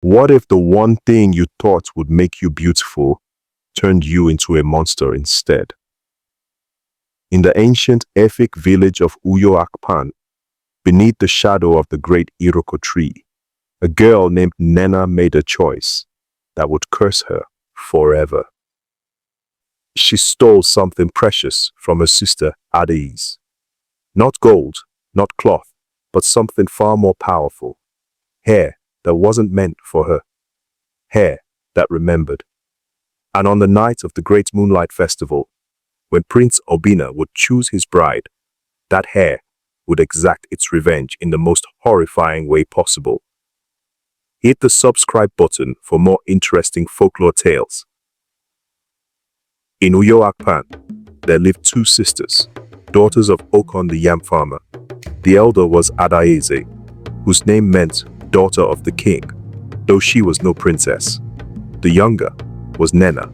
What if the one thing you thought would make you beautiful turned you into a monster instead? In the ancient epic village of Uyo Akpan, beneath the shadow of the great Iroko tree, a girl named Nnenna made a choice that would curse her forever. She stole something precious from her sister Adaeze. Not gold, not cloth, but something far more powerful. Hair that wasn't meant for her. Hair that remembered. And on the night of the Great Moonlight Festival, when Prince Obinna would choose his bride, that hair would exact its revenge in the most horrifying way possible. Hit the subscribe button for more interesting folklore tales. In Uyo Akpan, there lived two sisters, daughters of Okon the yam farmer. The elder was Adaeze, whose name meant daughter of the king, though she was no princess. The younger was Nnenna,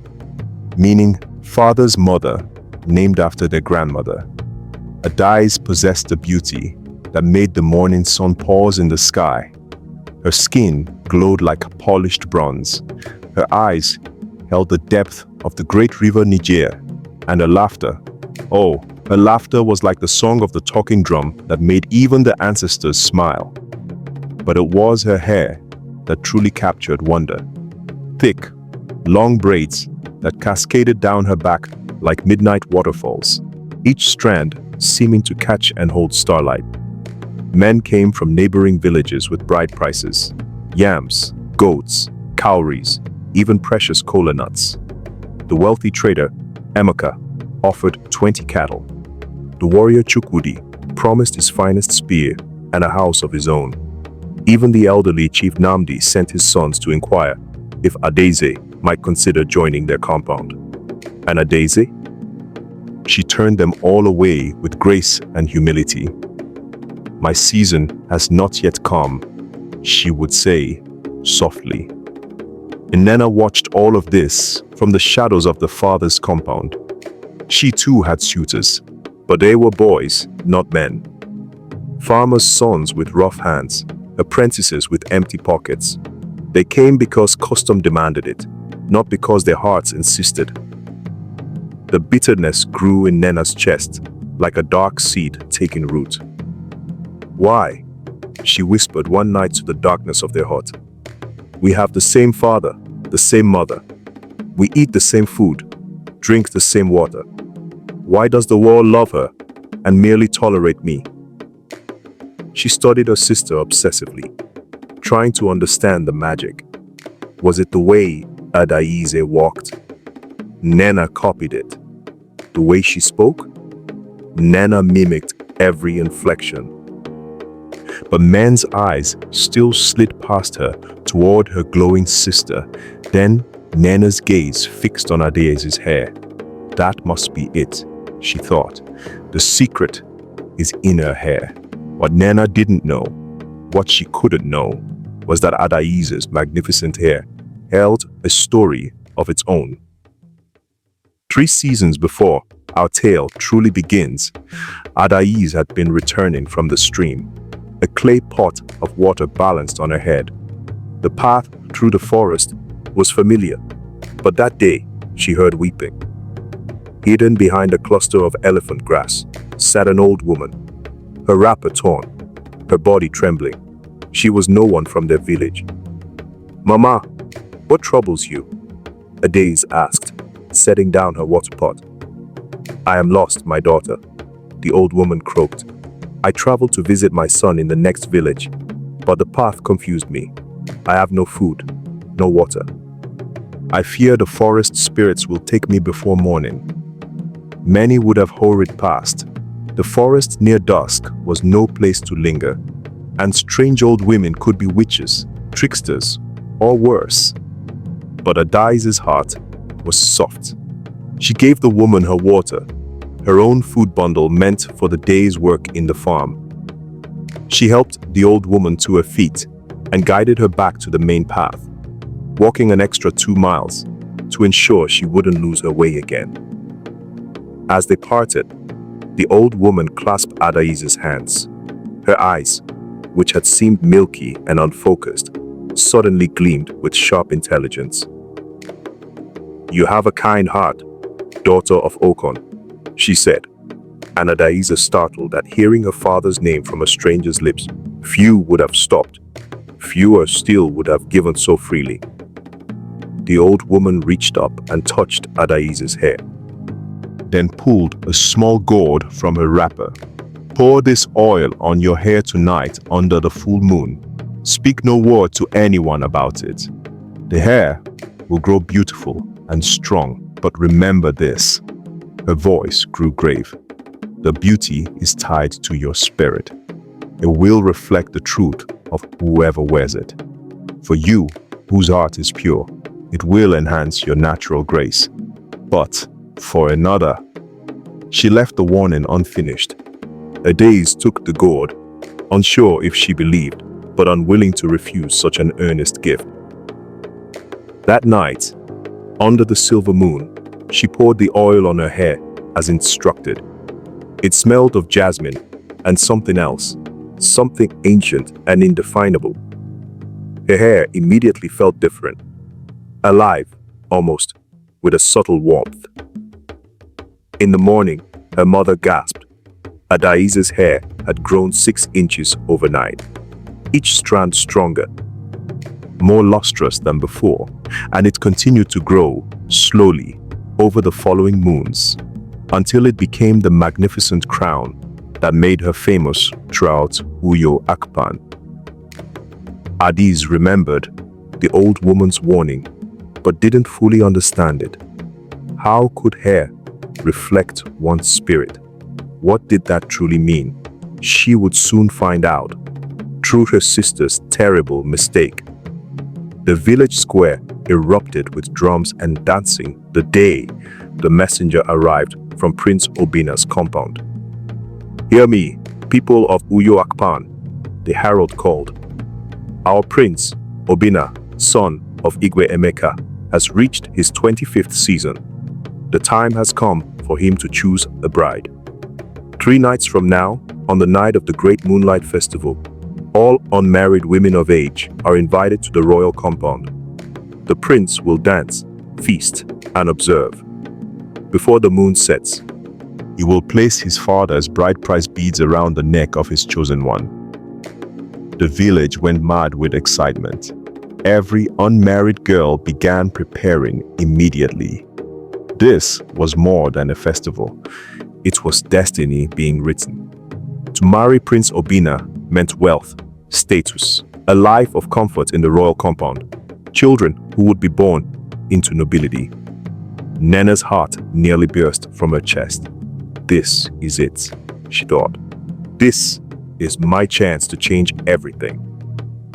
meaning father's mother, named after their grandmother. Adaeze possessed a beauty that made the morning sun pause in the sky. Her skin glowed like polished bronze. Her eyes held the depth of the great river Niger, and her laughter, her laughter was like the song of the talking drum that made even the ancestors smile. But it was her hair that truly captured wonder. Thick, long braids that cascaded down her back like midnight waterfalls, each strand seeming to catch and hold starlight. Men came from neighboring villages with bride prices, yams, goats, cowries, even precious kola nuts. The wealthy trader, Emeka, offered 20 cattle. The warrior Chukwudi promised his finest spear and a house of his own. Even the elderly Chief Namdi sent his sons to inquire if Adaeze might consider joining their compound. And Adaeze? She turned them all away with grace and humility. "My season has not yet come," she would say softly. Nnenna watched all of this from the shadows of the father's compound. She too had suitors, but they were boys, not men. Farmers' sons with rough hands, apprentices with empty pockets. They came because custom demanded it, not because their hearts insisted. The bitterness grew in Nnenna's chest, like a dark seed taking root. "Why?" she whispered one night to the darkness of their hut. "We have the same father, the same mother. We eat the same food, drink the same water. Why does the world love her and merely tolerate me?" She studied her sister obsessively, trying to understand the magic. Was it the way Adaeze walked? Nnenna copied it. The way she spoke? Nnenna mimicked every inflection. But men's eyes still slid past her toward her glowing sister. Then Nnenna's gaze fixed on Adaeze's hair. That must be it, she thought. The secret is in her hair. What Nnenna didn't know, what she couldn't know, was that Adaeze's magnificent hair held a story of its own. 3 seasons before our tale truly begins, Adaeze had been returning from the stream, a clay pot of water balanced on her head. The path through the forest was familiar, but that day she heard weeping. Hidden behind a cluster of elephant grass sat an old woman, her wrapper torn, her body trembling. She was no one from their village. "Mama, what troubles you?" Adaeze asked, setting down her water pot. "I am lost, my daughter," the old woman croaked. "I traveled to visit my son in the next village, but the path confused me. I have no food, no water. I fear the forest spirits will take me before morning." Many would have hurried past. The forest near dusk was no place to linger, and strange old women could be witches, tricksters, or worse. But Adaeze's heart was soft. She gave the woman her water, her own food bundle meant for the day's work in the farm. She helped the old woman to her feet and guided her back to the main path, walking an extra 2 miles to ensure she wouldn't lose her way again. As they parted, the old woman clasped Adaeze's hands. Her eyes, which had seemed milky and unfocused, suddenly gleamed with sharp intelligence. "You have a kind heart, daughter of Okon," she said, and Adaiza startled at hearing her father's name from a stranger's lips. Few would have stopped. Fewer still would have given so freely. The old woman reached up and touched Adaiza's hair, then pulled a small gourd from her wrapper. "Pour this oil on your hair tonight under the full moon. Speak no word to anyone about it. The hair will grow beautiful and strong, but remember this." Her voice grew grave. "The beauty is tied to your spirit. It will reflect the truth of whoever wears it. For you, whose heart is pure, it will enhance your natural grace. But for another..." She left the warning unfinished. Adaiza took the gourd, unsure if she believed, but unwilling to refuse such an earnest gift. That night, under the silver moon, she poured the oil on her hair as instructed. It smelled of jasmine and something else, something ancient and indefinable. Her hair immediately felt different, alive, almost, with a subtle warmth. In the morning, her mother gasped. Adaiza's hair had grown 6 inches overnight, each strand stronger, more lustrous than before, and it continued to grow slowly over the following moons, until it became the magnificent crown that made her famous throughout Uyo Akpan. Adaiza remembered the old woman's warning, but didn't fully understand it. How could hair reflect one's spirit? What did that truly mean? She would soon find out, through her sister's terrible mistake. The village square erupted with drums and dancing the day the messenger arrived from Prince Obina's compound. "Hear me, people of Uyo Akpan," the herald called. "Our prince, Obina, son of Igwe Emeka, has reached his 25th season. The time has come for him to choose a bride. 3 nights from now, on the night of the Great Moonlight Festival, all unmarried women of age are invited to the royal compound. The prince will dance, feast, and observe. Before the moon sets, he will place his father's bride price beads around the neck of his chosen one." The village went mad with excitement. Every unmarried girl began preparing immediately. This was more than a festival. It was destiny being written. To marry Prince Obina meant wealth, status, a life of comfort in the royal compound, children who would be born into nobility. Nnenna's heart nearly burst from her chest. "This is it," she thought. "This is my chance to change everything."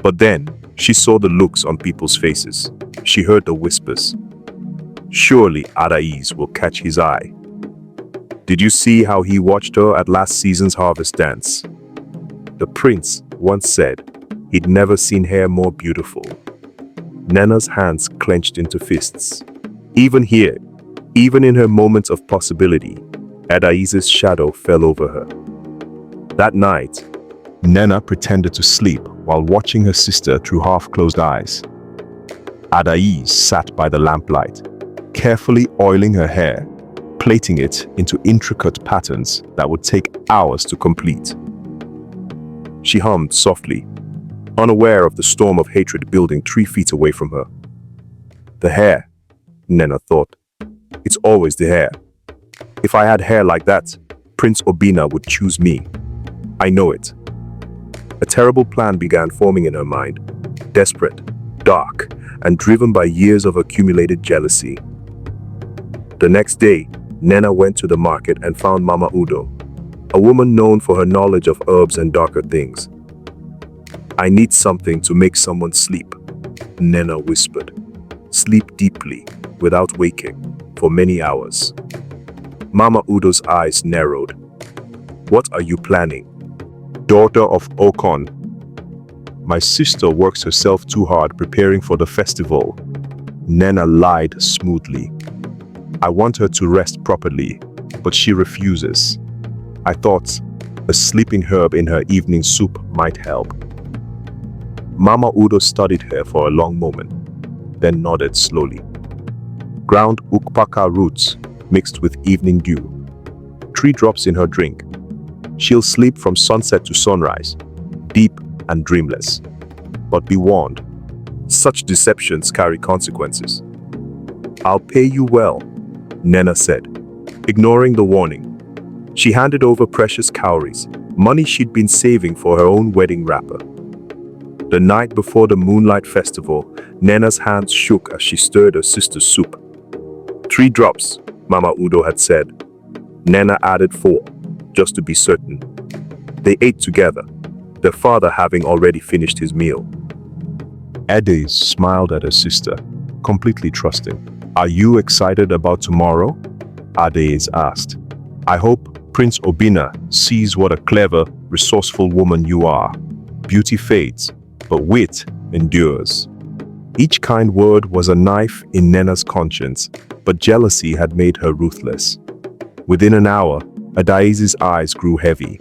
But then, she saw the looks on people's faces. She heard the whispers. "Surely Adaiza will catch his eye. Did you see how he watched her at last season's harvest dance? The prince once said he'd never seen hair more beautiful." Nnenna's hands clenched into fists. Even here, even in her moments of possibility, Adaiza's shadow fell over her. That night, Nnenna pretended to sleep while watching her sister through half-closed eyes. Adaiza sat by the lamplight, carefully oiling her hair, plaiting it into intricate patterns that would take hours to complete. She hummed softly, unaware of the storm of hatred building 3 feet away from her. "The hair," Nnenna thought. "It's always the hair. If I had hair like that, Prince Obina would choose me. I know it." A terrible plan began forming in her mind, desperate, dark, and driven by years of accumulated jealousy. The next day, Nnenna went to the market and found Mama Udo, a woman known for her knowledge of herbs and darker things. "I need something to make someone sleep," Nnenna whispered. "Sleep deeply, without waking, for many hours." Mama Udo's eyes narrowed. "What are you planning?" "Daughter of Okon, my sister works herself too hard preparing for the festival." Nnenna lied smoothly. "I want her to rest properly, but she refuses. I thought a sleeping herb in her evening soup might help." Mama Udo studied her for a long moment, then nodded slowly. Ground ukpaka roots mixed with evening dew. 3 drops in her drink. She'll sleep from sunset to sunrise, deep and dreamless. But be warned, such deceptions carry consequences. I'll pay you well, Nnenna said, ignoring the warning. She handed over precious cowries, money she'd been saving for her own wedding wrapper. The night before the Moonlight Festival, Nnenna's hands shook as she stirred her sister's soup. 3 drops, Mama Udo had said. Nnenna added 4, just to be certain. They ate together, their father having already finished his meal. Ade smiled at her sister, completely trusting. Are you excited about tomorrow? Ade asked. I hope Prince Obinna sees what a clever, resourceful woman you are. Beauty fades, but wit endures. Each kind word was a knife in Nnenna's conscience, but jealousy had made her ruthless. Within an hour, Adaeze's eyes grew heavy.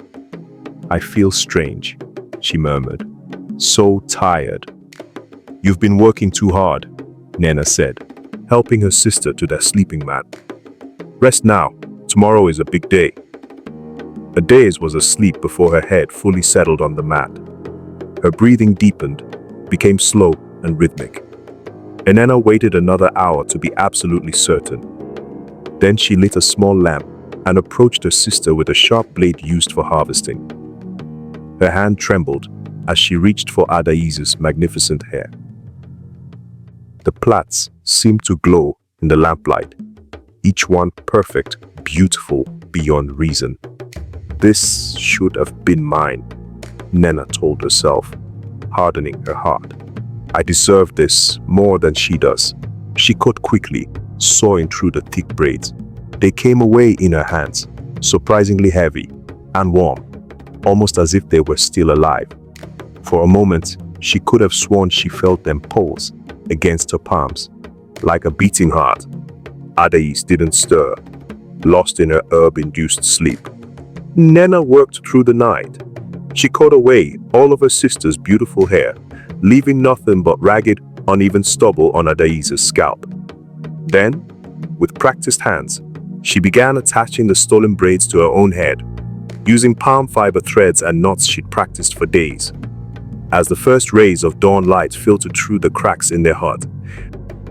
I feel strange, she murmured. So tired. You've been working too hard, Nnenna said, helping her sister to their sleeping mat. Rest now, tomorrow is a big day. Adaeze was asleep before her head fully settled on the mat. Her breathing deepened, became slow and rhythmic. Nnenna waited another hour to be absolutely certain. Then she lit a small lamp and approached her sister with a sharp blade used for harvesting. Her hand trembled as she reached for Adaeze's magnificent hair. The plaits seemed to glow in the lamplight, each one perfect, beautiful beyond reason. This should have been mine, Nnenna told herself, hardening her heart. I deserve this more than she does. She cut quickly, sawing through the thick braids. They came away in her hands, surprisingly heavy and warm, almost as if they were still alive. For a moment, she could have sworn she felt them pulse against her palms, like a beating heart. Adaeze didn't stir, lost in her herb-induced sleep. Nnenna worked through the night. She cut away all of her sister's beautiful hair, leaving nothing but ragged, uneven stubble on Adaeze's scalp. Then, with practiced hands, she began attaching the stolen braids to her own head, using palm fiber threads and knots she'd practiced for days. As the first rays of dawn light filtered through the cracks in their hut,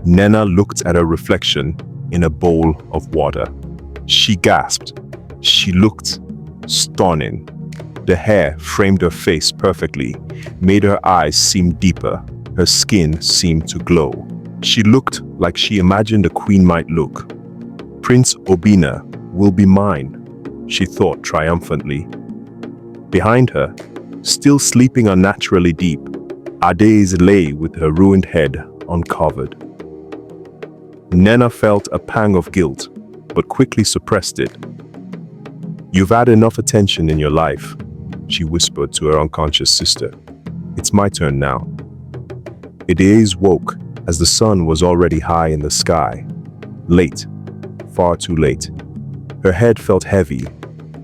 Nnenna looked at her reflection in a bowl of water. She gasped. She looked stunning. The hair framed her face perfectly, made her eyes seem deeper. Her skin seemed to glow. She looked like she imagined a queen might look. Prince Obinna will be mine, she thought triumphantly. Behind her, still sleeping unnaturally deep, Adaeze lay with her ruined head uncovered. Nnenna felt a pang of guilt, but quickly suppressed it. You've had enough attention in your life, she whispered to her unconscious sister. It's my turn now. Adaeze woke as the sun was already high in the sky. Late, far too late. Her head felt heavy,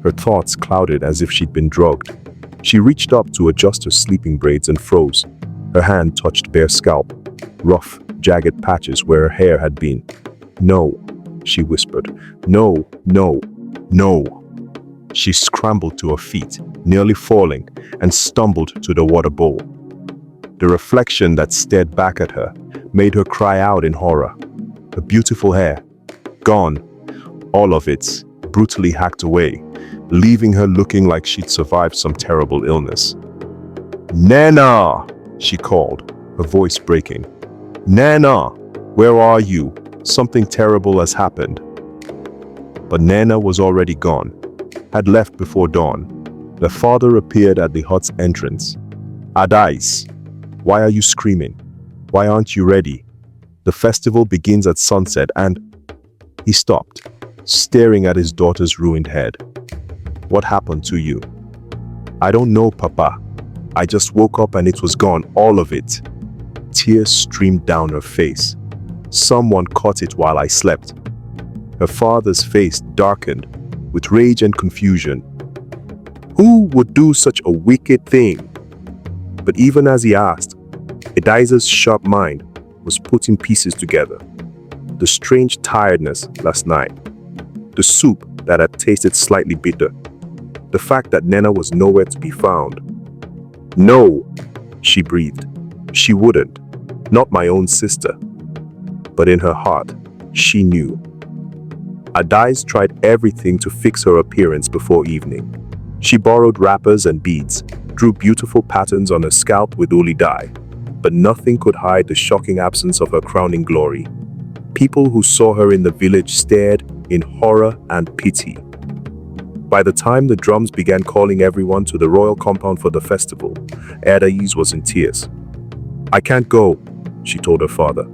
her thoughts clouded as if she'd been drugged. She reached up to adjust her sleeping braids and froze. Her hand touched bare scalp, rough, jagged patches where her hair had been. No, she whispered. No, no, no. She scrambled to her feet, nearly falling, and stumbled to the water bowl. The reflection that stared back at her made her cry out in horror. Her beautiful hair, gone, all of it brutally hacked away, leaving her looking like she'd survived some terrible illness. Nnenna, she called, her voice breaking. Nnenna, where are you? Something terrible has happened. But Nnenna was already gone, had left before dawn. The father appeared at the hut's entrance. Adaeze, why are you screaming? Why aren't you ready? The festival begins at sunset and... He stopped, staring at his daughter's ruined head. What happened to you? I don't know, Papa. I just woke up and it was gone, all of it. Tears streamed down her face. Someone caught it while I slept. Her father's face darkened with rage and confusion. Who would do such a wicked thing? But even as he asked, Edaiza's sharp mind was putting pieces together. The strange tiredness last night, the soup that had tasted slightly bitter, the fact that Nnenna was nowhere to be found. No, she breathed. She wouldn't. Not my own sister. But in her heart, she knew. Adais tried everything to fix her appearance before evening. She borrowed wrappers and beads, drew beautiful patterns on her scalp with uli dye, but nothing could hide the shocking absence of her crowning glory. People who saw her in the village stared in horror and pity. By the time the drums began calling everyone to the royal compound for the festival, Adais was in tears. "I can't go," she told her father.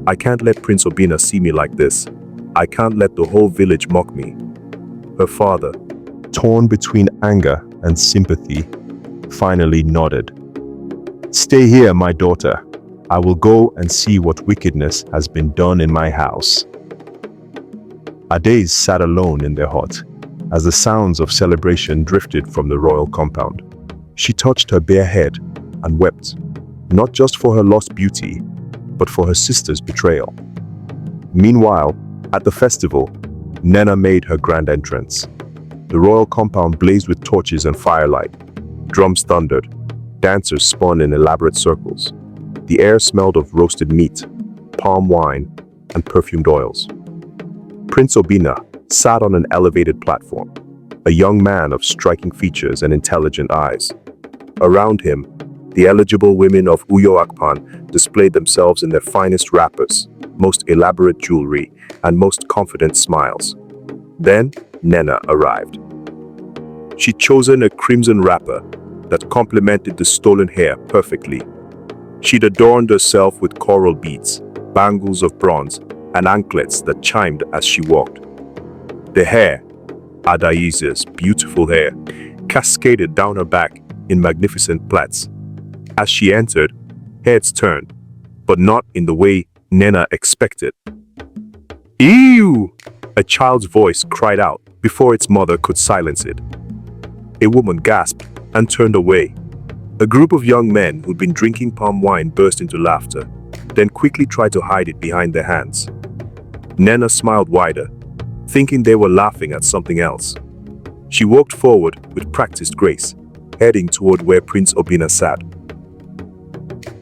"I can't let Prince Obinna see me like this. I can't let the whole village mock me." Her father, torn between anger and sympathy, finally nodded. "Stay here, my daughter. I will go and see what wickedness has been done in my house." Adais sat alone in their hut as the sounds of celebration drifted from the royal compound. She touched her bare head and wept, not just for her lost beauty, but for her sister's betrayal. Meanwhile, at the festival, Nnenna made her grand entrance. The royal compound blazed with torches and firelight. Drums thundered. Dancers spun in elaborate circles. The air smelled of roasted meat, palm wine, and perfumed oils. Prince Obinna sat on an elevated platform, a young man of striking features and intelligent eyes. Around him, the eligible women of Uyo Akpan displayed themselves in their finest wrappers, most elaborate jewelry, and most confident smiles. Then Nnenna arrived. She'd chosen a crimson wrapper that complemented the stolen hair perfectly. She'd adorned herself with coral beads, bangles of bronze, and anklets that chimed as she walked. The hair, Adaiza's beautiful hair, cascaded down her back in magnificent plaits. As she entered, heads turned, but not in the way Nnenna expected. "Ew!" a child's voice cried out before its mother could silence it. A woman gasped and turned away. A group of young men who'd been drinking palm wine burst into laughter, then quickly tried to hide it behind their hands. Nnenna smiled wider, thinking they were laughing at something else. She walked forward with practiced grace, heading toward where Prince Obinna sat.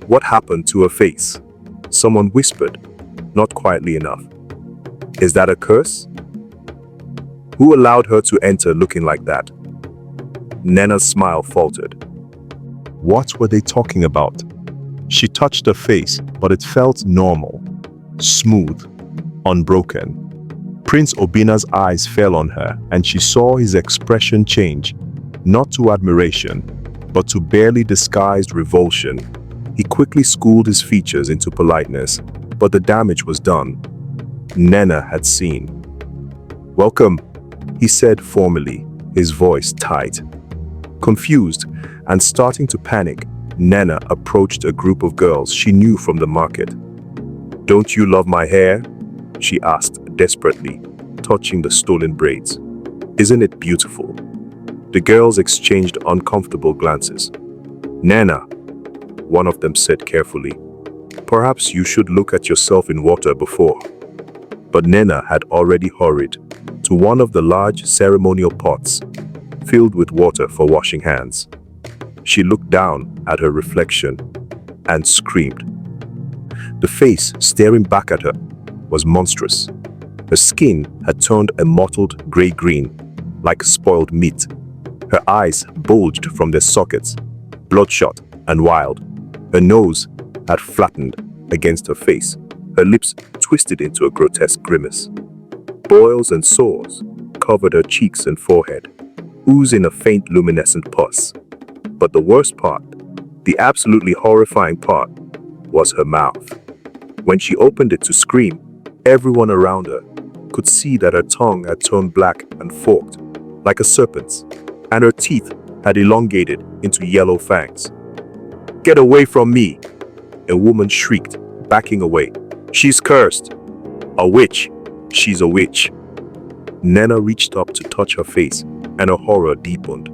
"What happened to her face?" someone whispered, not quietly enough. "Is that a curse? Who allowed her to enter looking like that?" Nnenna's smile faltered. What were they talking about? She touched her face, but it felt normal, smooth, unbroken. Prince Obinna's eyes fell on her, and she saw his expression change, not to admiration, but to barely disguised revulsion. He quickly schooled his features into politeness, but the damage was done. Nnenna had seen. "Welcome," he said formally, his voice tight. Confused and starting to panic, Nnenna approached a group of girls she knew from the market. "Don't you love my hair?" she asked desperately, touching the stolen braids. "Isn't it beautiful?" The girls exchanged uncomfortable glances. "Nnenna," one of them said carefully, "perhaps you should look at yourself in water before." But Nnenna had already hurried to one of the large ceremonial pots filled with water for washing hands. She looked down at her reflection and screamed. The face staring back at her was monstrous. Her skin had turned a mottled gray-green, like spoiled meat. Her eyes bulged from their sockets, bloodshot and wild. Her nose had flattened against her face, her lips twisted into a grotesque grimace. Boils and sores covered her cheeks and forehead, oozing a faint luminescent pus. But the worst part, the absolutely horrifying part, was her mouth. When she opened it to scream, everyone around her could see that her tongue had turned black and forked, like a serpent's, and her teeth had elongated into yellow fangs. "Get away from me!" a woman shrieked, backing away. "She's cursed! A witch! She's a witch!" Nnenna reached up to touch her face, and her horror deepened.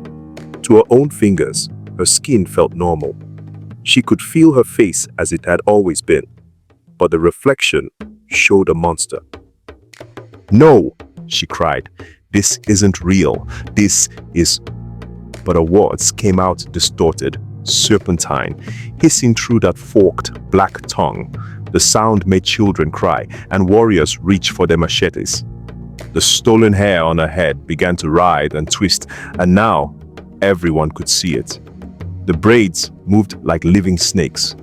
To her own fingers, her skin felt normal. She could feel her face as it had always been, but the reflection showed a monster. "No," she cried. "This isn't real. This is..." But her words came out distorted, serpentine, hissing through that forked black tongue. The sound made children cry, and warriors reach for their machetes. The stolen hair on her head began to writhe and twist, and now everyone could see it. The braids moved like living snakes,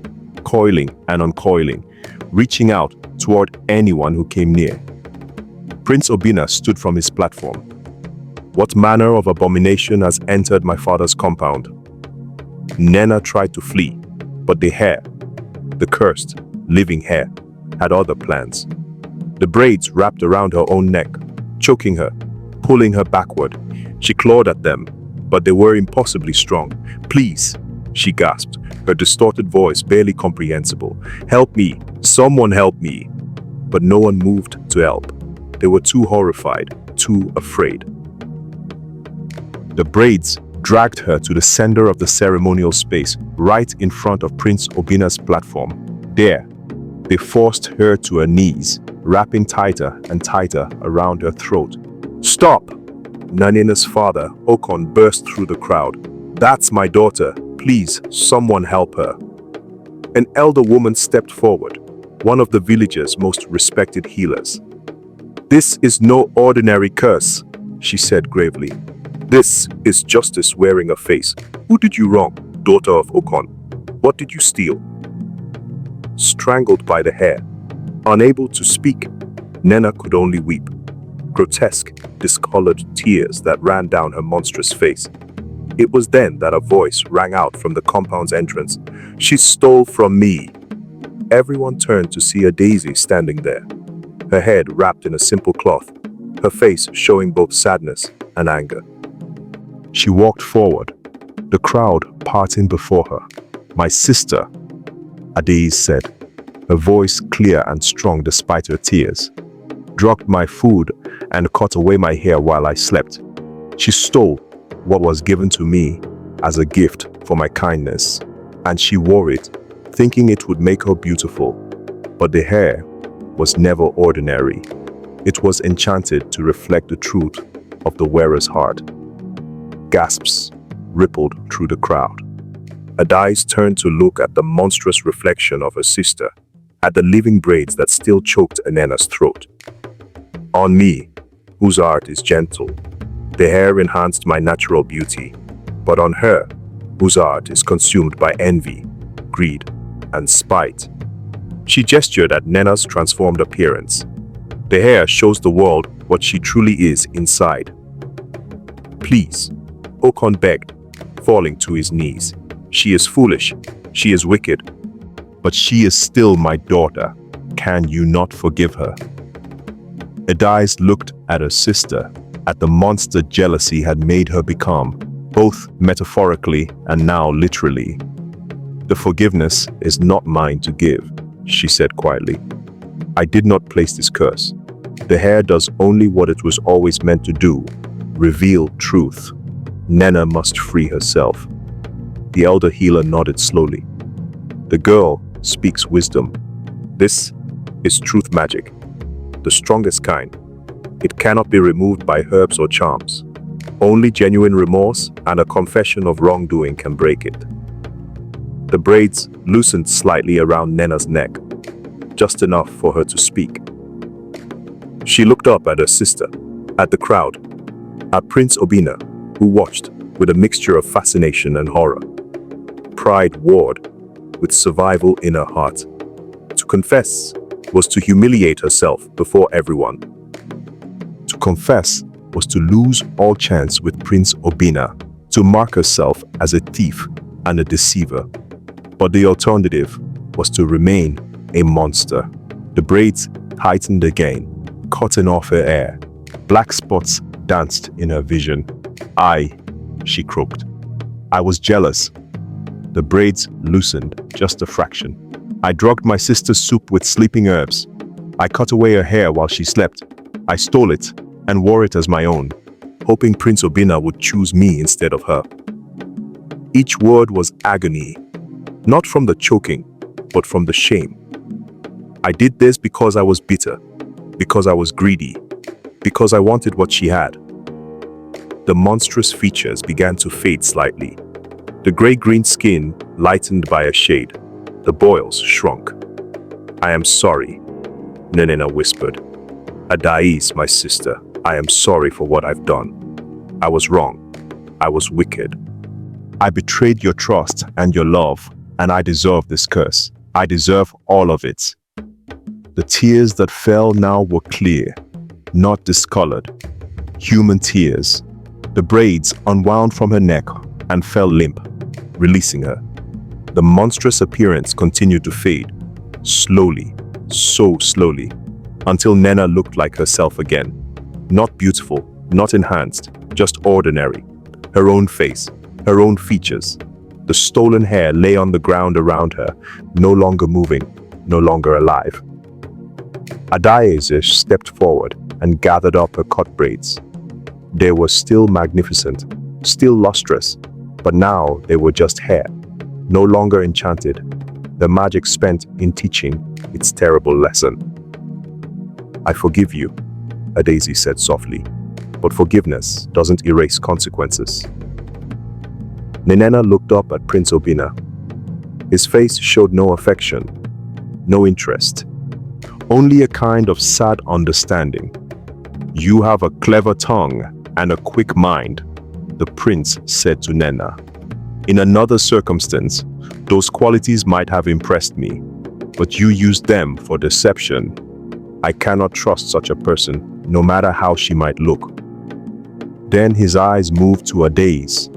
coiling and uncoiling, reaching out toward anyone who came near. Prince Obinna stood from his platform. "What manner of abomination has entered my father's compound?" Nnenna tried to flee, but the hair, the cursed, living hair, had other plans. The braids wrapped around her own neck, choking her, pulling her backward. She clawed at them, but they were impossibly strong. "Please," she gasped, her distorted voice barely comprehensible. "Help me! Someone help me!" But no one moved to help. They were too horrified, too afraid. The braids dragged her to the center of the ceremonial space, right in front of Prince Obinna's platform. There, they forced her to her knees, wrapping tighter and tighter around her throat. "Stop!" Nnenna's father, Okon, burst through the crowd. "That's my daughter. Please, someone help her." An elder woman stepped forward, one of the village's most respected healers. "This is no ordinary curse," she said gravely. "This is justice wearing a face. Who did you wrong, daughter of Okon? What did you steal?" Strangled by the hair, unable to speak, Nnenna could only weep. Grotesque, discolored tears that ran down her monstrous face. It was then that a voice rang out from the compound's entrance. "She stole from me." Everyone turned to see a Daisy standing there, her head wrapped in a simple cloth, her face showing both sadness and anger. She walked forward, the crowd parting before her. "My sister," Adaise said, her voice clear and strong despite her tears, "drugged my food and cut away my hair while I slept. She stole what was given to me as a gift for my kindness, and she wore it, thinking it would make her beautiful. But the hair was never ordinary. It was enchanted to reflect the truth of the wearer's heart." Gasps rippled through the crowd. Adaise turned to look at the monstrous reflection of her sister, at the living braids that still choked Nnenna's throat. "On me, whose art is gentle, the hair enhanced my natural beauty, but on her, whose art is consumed by envy, greed, and spite." She gestured at Nnenna's transformed appearance. "The hair shows the world what she truly is inside." "Please," Okon begged, falling to his knees. "She is foolish, she is wicked, but she is still my daughter. Can you not forgive her?" Adaise looked at her sister, at the monster jealousy had made her become, both metaphorically and now literally. "The forgiveness is not mine to give," she said quietly. "I did not place this curse. The hair does only what it was always meant to do, reveal truth. Nnenna must free herself." The elder healer nodded slowly. "The girl speaks wisdom. This is truth magic, the strongest kind. It cannot be removed by herbs or charms. Only genuine remorse and a confession of wrongdoing can break it." The braids loosened slightly around Nnenna's neck, just enough for her to speak. She looked up at her sister, at the crowd, at Prince Obinna, who watched with a mixture of fascination and horror. Pride warred, with survival in her heart. To confess was to humiliate herself before everyone. To confess was to lose all chance with Prince Obinna, to mark herself as a thief and a deceiver. But the alternative was to remain a monster. The braids tightened again, cutting off her hair. Black spots danced in her vision. She croaked. "I was jealous." The braids loosened just a fraction. "I drugged my sister's soup with sleeping herbs. I cut away her hair while she slept. I stole it and wore it as my own, hoping Prince Obinna would choose me instead of her." Each word was agony. Not from the choking, but from the shame. I did this because I was bitter, because I was greedy, because I wanted what she had. The monstrous features began to fade slightly. The gray-green skin lightened by a shade. The boils shrunk. "I am sorry," Nnenna whispered. "Adais, my sister, I am sorry for what I've done. I was wrong. I was wicked. I betrayed your trust and your love, and I deserve this curse. I deserve all of it." The tears that fell now were clear, not discolored. Human tears. The braids unwound from her neck and fell limp, releasing her. The monstrous appearance continued to fade, slowly, so slowly, until Nnenna looked like herself again. Not beautiful, not enhanced, just ordinary. Her own face, her own features. The stolen hair lay on the ground around her, no longer moving, no longer alive. Adais stepped forward and gathered up her cut braids. They were still magnificent, still lustrous, but now they were just hair, no longer enchanted, the magic spent in teaching its terrible lesson. "I forgive you," Adais said softly, "but forgiveness doesn't erase consequences." Nnenna looked up at Prince Obinna. His face showed no affection, no interest, only a kind of sad understanding. "You have a clever tongue and a quick mind," the prince said to Nnenna. "In another circumstance, those qualities might have impressed me, but you used them for deception. I cannot trust such a person, no matter how she might look." Then his eyes moved to Adais,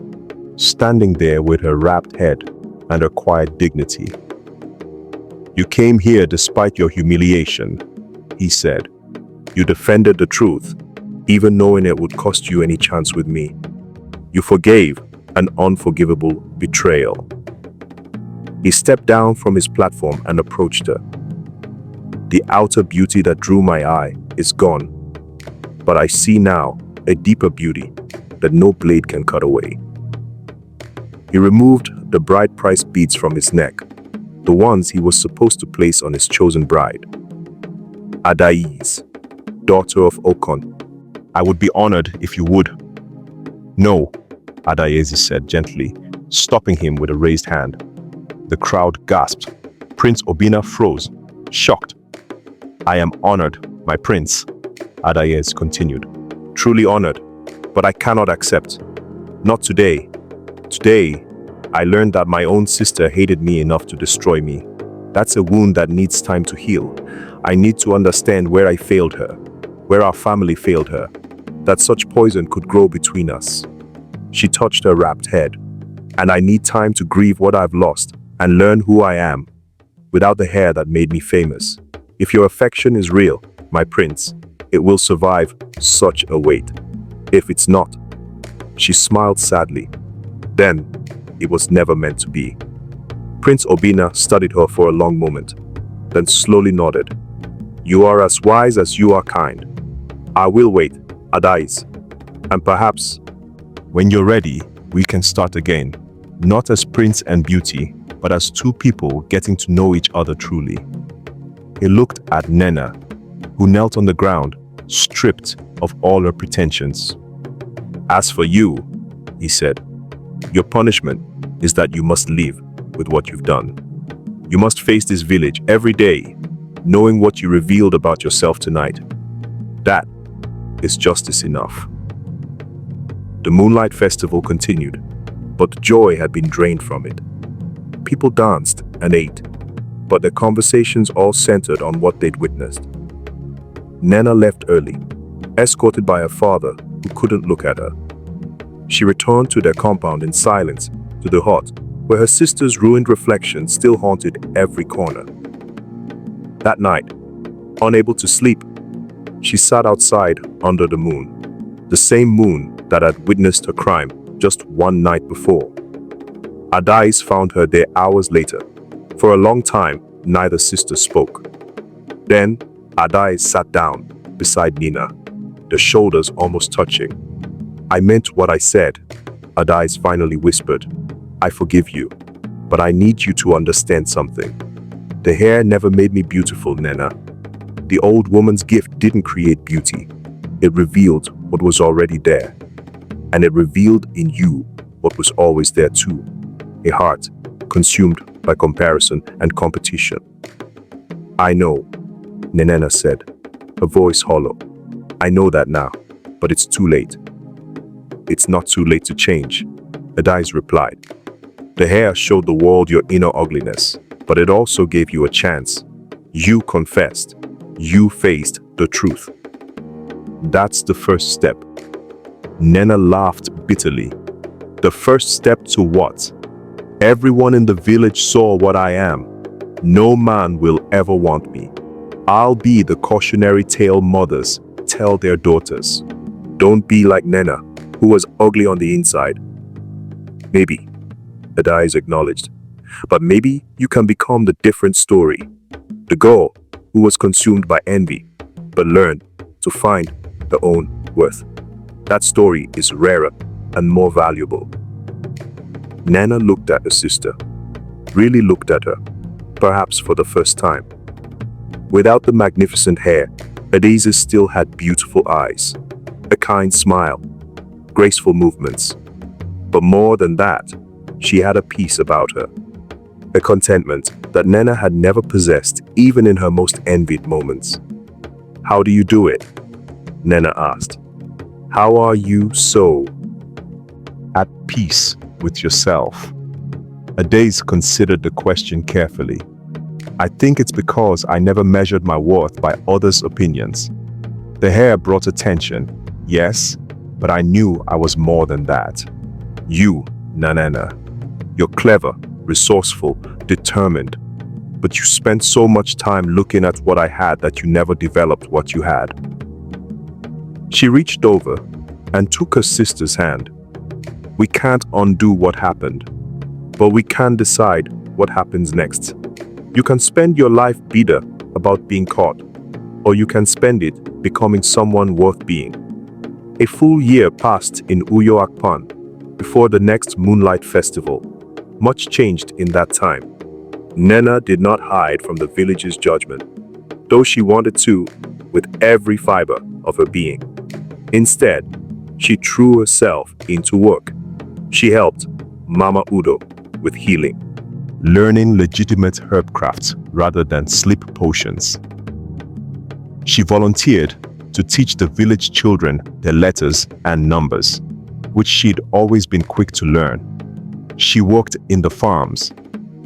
standing there with her wrapped head and her quiet dignity. "You came here despite your humiliation," he said. "You defended the truth, even knowing it would cost you any chance with me. You forgave an unforgivable betrayal." He stepped down from his platform and approached her. "The outer beauty that drew my eye is gone, but I see now a deeper beauty that no blade can cut away." He removed the bride price beads from his neck, the ones he was supposed to place on his chosen bride. "Adais, daughter of Okon, "I would be honored if you would." "No," Adais said gently, stopping him with a raised hand. The crowd gasped. Prince Obinna froze, shocked. "I am honored, my prince," Adais continued. "Truly honored, but I cannot accept. Not today. Today, I learned that my own sister hated me enough to destroy me. That's a wound that needs time to heal. I need to understand where I failed her, where our family failed her, that such poison could grow between us." She touched her wrapped head. "And I need time to grieve what I've lost and learn who I am, without the hair that made me famous. If your affection is real, my prince, it will survive such a weight. If it's not..." She smiled sadly. "Then, it was never meant to be." Prince Obinna studied her for a long moment, then slowly nodded. "You are as wise as you are kind. I will wait, Adais, and perhaps..." "When you're ready, we can start again, not as prince and beauty, but as two people getting to know each other truly." He looked at Nnenna, who knelt on the ground, stripped of all her pretensions. "As for you," he said, "your punishment is that you must live with what you've done. You must face this village every day, knowing what you revealed about yourself tonight. That is justice enough." The Moonlight Festival continued, but the joy had been drained from it. People danced and ate, but their conversations all centered on what they'd witnessed. Nnenna left early, escorted by her father, who couldn't look at her. She returned to their compound in silence, to the hut, where her sister's ruined reflection still haunted every corner. That night, unable to sleep, she sat outside under the moon, the same moon that had witnessed her crime just one night before. Adais found her there hours later. For a long time, neither sister spoke. Then, Adais sat down beside Nnenna, their shoulders almost touching. "I meant what I said," Adais finally whispered. "I forgive you. But I need you to understand something. The hair never made me beautiful, Nnenna. The old woman's gift didn't create beauty. It revealed what was already there. And it revealed in you what was always there too. A heart consumed by comparison and competition. I know, Nnenna said, her voice hollow. I know that now, but it's too late. It's not too late to change, Adais replied. The hair showed the world your inner ugliness, but it also gave you a chance. You confessed. You faced the truth. That's the first step. Nnenna laughed bitterly. The first step to what? Everyone in the village saw what I am. No man will ever want me. I'll be the cautionary tale mothers tell their daughters. Don't be like Nnenna, who was ugly on the inside. Maybe, Adais acknowledged, but maybe you can become the different story. The girl who was consumed by envy, but learned to find her own worth. That story is rarer and more valuable. Nnenna looked at her sister, really looked at her, perhaps for the first time. Without the magnificent hair, Adais still had beautiful eyes, a kind smile, graceful movements. But more than that, she had a peace about her, a contentment that Nnenna had never possessed even in her most envied moments. How do you do it? Nnenna asked. How are you so at peace with yourself? Adais considered the question carefully. I think it's because I never measured my worth by others' opinions. The hair brought attention, yes, but I knew I was more than that. You, Nnenna, you're clever, resourceful, determined, but you spent so much time looking at what I had that you never developed what you had. She reached over and took her sister's hand. We can't undo what happened, but we can decide what happens next. You can spend your life bitter about being caught, or you can spend it becoming someone worth being. A full year passed in Uyo Akpan before the next Moonlight Festival. Much changed in that time. Nnenna did not hide from the village's judgment, though she wanted to, with every fiber of her being. Instead, she threw herself into work. She helped Mama Udo with healing, learning legitimate herb crafts rather than sleep potions. She volunteered to teach the village children their letters and numbers, which she'd always been quick to learn. She worked in the farms,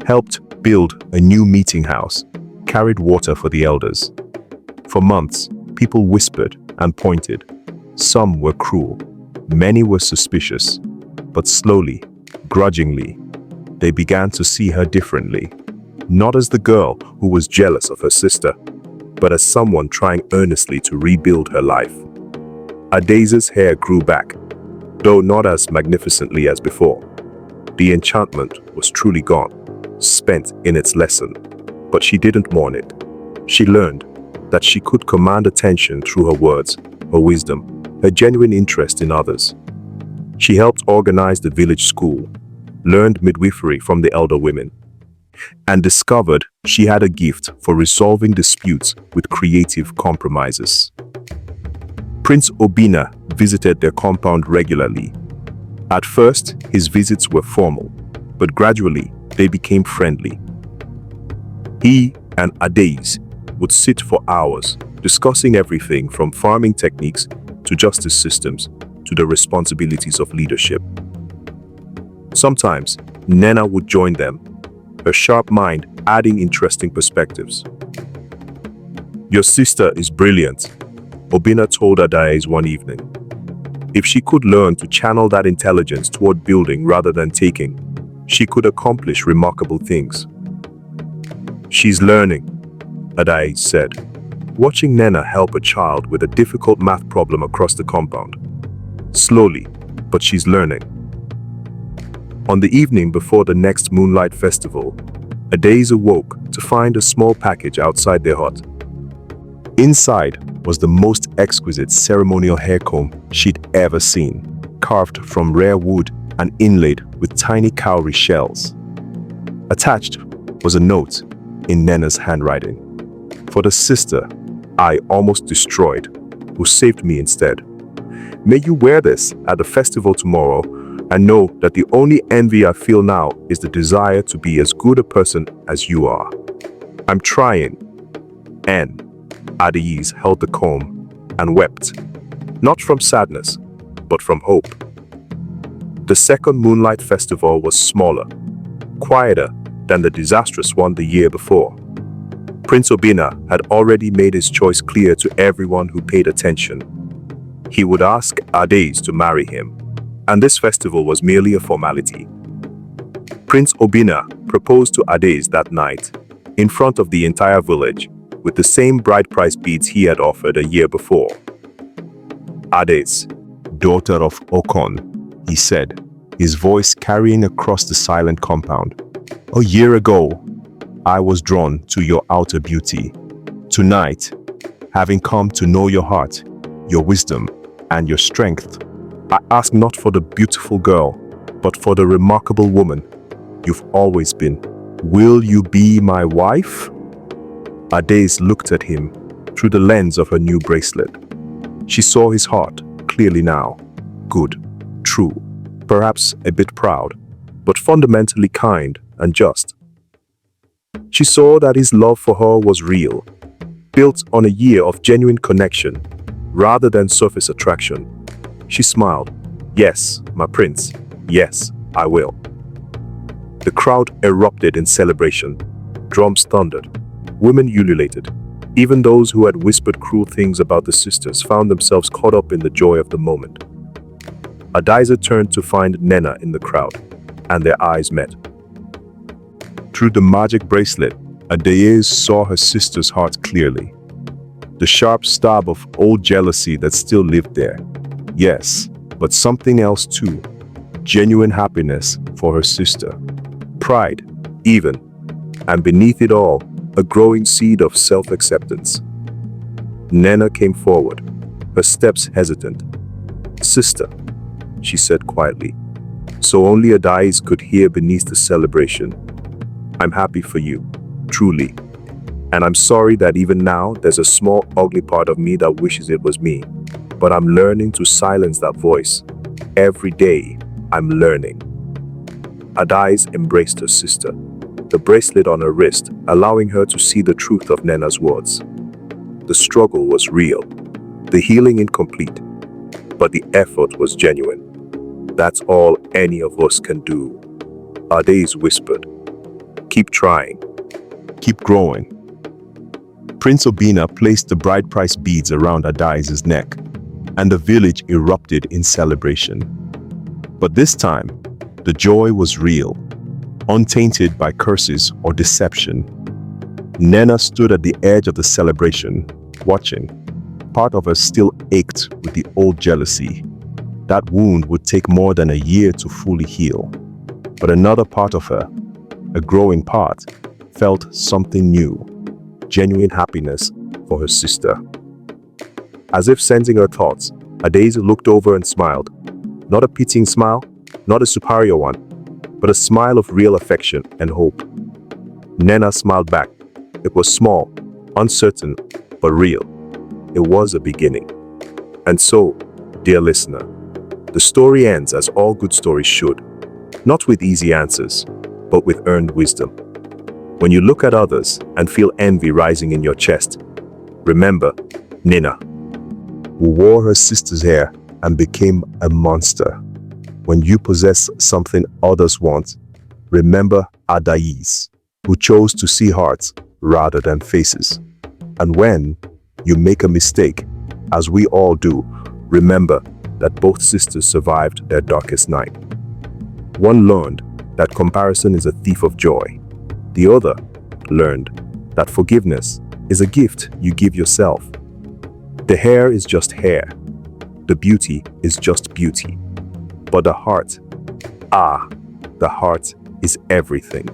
helped build a new meeting house, carried water for the elders. For months, people whispered and pointed. Some were cruel, many were suspicious, but slowly, grudgingly, they began to see her differently. Not as the girl who was jealous of her sister, but as someone trying earnestly to rebuild her life. Adais's hair grew back, though not as magnificently as before. The enchantment was truly gone, spent in its lesson, but she didn't mourn it. She learned that she could command attention through her words, her wisdom, her genuine interest in others. She helped organize the village school, learned midwifery from the elder women, and discovered she had a gift for resolving disputes with creative compromises. Prince Obinna visited their compound regularly. At first, his visits were formal, but gradually they became friendly. He and Adais would sit for hours, discussing everything from farming techniques to justice systems to the responsibilities of leadership. Sometimes, Nnenna would join them, her sharp mind adding interesting perspectives. Your sister is brilliant, Obinna told Adais one evening. If she could learn to channel that intelligence toward building rather than taking, she could accomplish remarkable things. She's learning, Adais said, watching Nnenna help a child with a difficult math problem across the compound. Slowly, but she's learning. On the evening before the next Moonlight Festival, Adais awoke to find a small package outside their hut. Inside was the most exquisite ceremonial hair comb she'd ever seen, carved from rare wood and inlaid with tiny cowrie shells. Attached was a note in Nnenna's handwriting. For the sister I almost destroyed, who saved me instead. May you wear this at the festival tomorrow and know that the only envy I feel now is the desire to be as good a person as you are. I'm trying. N. Adais held the comb and wept, not from sadness, but from hope. The second Moonlight Festival was smaller, quieter than the disastrous one the year before. Prince Obinna had already made his choice clear to everyone who paid attention. He would ask Adais to marry him, and this festival was merely a formality. Prince Obinna proposed to Adais that night, in front of the entire village, with the same bride price beads he had offered a year before. Adais, daughter of Okon, he said, his voice carrying across the silent compound. A year ago, I was drawn to your outer beauty. Tonight, having come to know your heart, your wisdom, and your strength, I ask not for the beautiful girl, but for the remarkable woman you've always been. Will you be my wife? Adais looked at him through the lens of her new bracelet. She saw his heart clearly now. Good, true, perhaps a bit proud, but fundamentally kind and just. She saw that his love for her was real, built on a year of genuine connection, rather than surface attraction. She smiled. Yes, my prince. Yes, I will. The crowd erupted in celebration. Drums thundered. Women ululated. Even those who had whispered cruel things about the sisters found themselves caught up in the joy of the moment. Adais turned to find Nnenna in the crowd, and their eyes met. Through the magic bracelet, Adais saw her sister's heart clearly. The sharp stab of old jealousy that still lived there. Yes, but something else too. Genuine happiness for her sister. Pride, even. And beneath it all, a growing seed of self-acceptance. Nnenna came forward, her steps hesitant. Sister, she said quietly, so only Adais could hear beneath the celebration. I'm happy for you, truly. And I'm sorry that even now there's a small ugly part of me that wishes it was me. But I'm learning to silence that voice. Every day, I'm learning. Adais embraced her sister, the bracelet on her wrist, allowing her to see the truth of Nnenna's words. The struggle was real, the healing incomplete, but the effort was genuine. That's all any of us can do. Adais whispered. Keep trying. Keep growing. Prince Obinna placed the bride price beads around Adais' neck, and the village erupted in celebration. But this time, the joy was real, untainted by curses or deception. Nnenna stood at the edge of the celebration, watching. Part of her still ached with the old jealousy. That wound would take more than a year to fully heal. But another part of her, a growing part, felt something new, genuine happiness for her sister. As if sensing her thoughts, Adais looked over and smiled. Not a pitying smile, not a superior one, but a smile of real affection and hope. Nnenna smiled back. It was small, uncertain, but real. It was a beginning. And so, dear listener, the story ends as all good stories should, not with easy answers, but with earned wisdom. When you look at others and feel envy rising in your chest, remember Nnenna, who wore her sister's hair and became a monster. When you possess something others want, remember Adais, who chose to see hearts rather than faces. And when you make a mistake, as we all do, remember that both sisters survived their darkest night. One learned that comparison is a thief of joy. The other learned that forgiveness is a gift you give yourself. The hair is just hair. The beauty is just beauty. But the heart, the heart is everything.